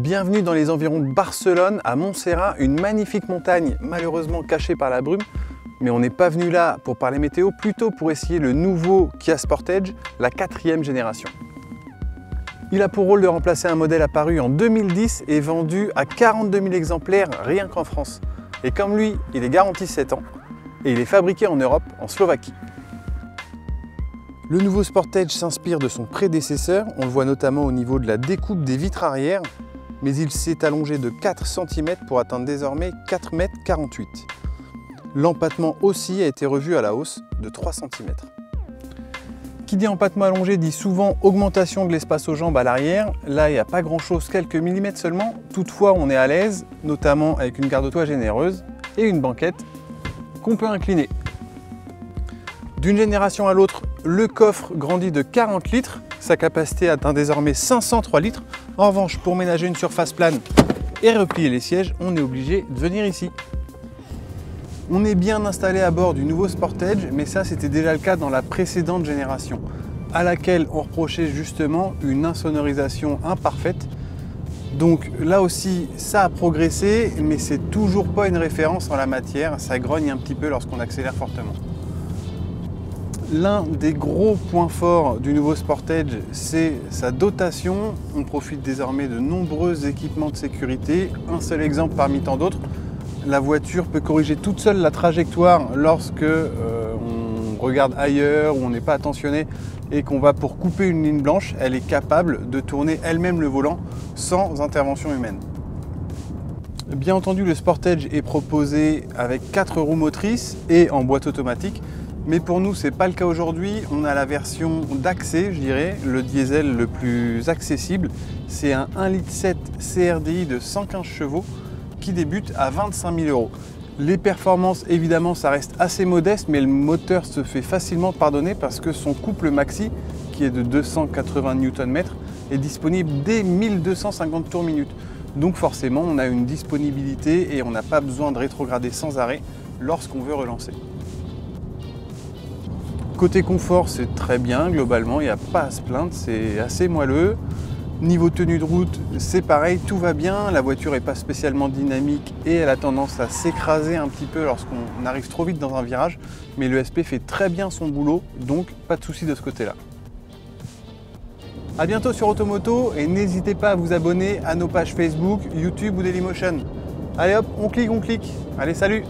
Bienvenue dans les environs de Barcelone, à Montserrat, une magnifique montagne malheureusement cachée par la brume. Mais on n'est pas venu là pour parler météo, plutôt pour essayer le nouveau Kia Sportage, la 4e génération. Il a pour rôle de remplacer un modèle apparu en 2010 et vendu à 42 000 exemplaires rien qu'en France. Et comme lui, il est garanti 7 ans et il est fabriqué en Europe, en Slovaquie. Le nouveau Sportage s'inspire de son prédécesseur, on le voit notamment au niveau de la découpe des vitres arrière, mais il s'est allongé de 4 cm pour atteindre désormais 4,48 m. L'empattement aussi a été revu à la hausse de 3 cm. Qui dit empattement allongé dit souvent augmentation de l'espace aux jambes à l'arrière. Là, il n'y a pas grand chose, quelques millimètres seulement. Toutefois, on est à l'aise, notamment avec une garde-toit généreuse et une banquette qu'on peut incliner. D'une génération à l'autre, le coffre grandit de 40 litres. Sa capacité atteint désormais 503 litres. En revanche, pour ménager une surface plane et replier les sièges, on est obligé de venir ici. On est bien installé à bord du nouveau Sportage, mais ça c'était déjà le cas dans la précédente génération, à laquelle on reprochait justement une insonorisation imparfaite. Donc là aussi, ça a progressé, mais c'est toujours pas une référence en la matière, ça grogne un petit peu lorsqu'on accélère fortement. L'un des gros points forts du nouveau Sportage, c'est sa dotation. On profite désormais de nombreux équipements de sécurité. Un seul exemple parmi tant d'autres, la voiture peut corriger toute seule la trajectoire lorsque on regarde ailleurs ou on n'est pas attentionné et qu'on va pour couper une ligne blanche. Elle est capable de tourner elle-même le volant sans intervention humaine. Bien entendu, le Sportage est proposé avec 4 roues motrices et en boîte automatique. Mais pour nous, ce n'est pas le cas aujourd'hui. On a la version d'accès, je dirais, le diesel le plus accessible. C'est un 1,7 litre CRDI de 115 chevaux qui débute à 25 000 €. Les performances, évidemment, ça reste assez modeste, mais le moteur se fait facilement pardonner parce que son couple maxi, qui est de 280 Nm, est disponible dès 1250 tours minute. Donc forcément, on a une disponibilité et on n'a pas besoin de rétrograder sans arrêt lorsqu'on veut relancer. Côté confort, c'est très bien, globalement, il n'y a pas à se plaindre, c'est assez moelleux. Niveau tenue de route, c'est pareil, tout va bien, la voiture n'est pas spécialement dynamique et elle a tendance à s'écraser un petit peu lorsqu'on arrive trop vite dans un virage, mais le SP fait très bien son boulot, donc pas de souci de ce côté-là. A bientôt sur Automoto et n'hésitez pas à vous abonner à nos pages Facebook, YouTube ou Dailymotion. Allez hop, on clique, allez salut!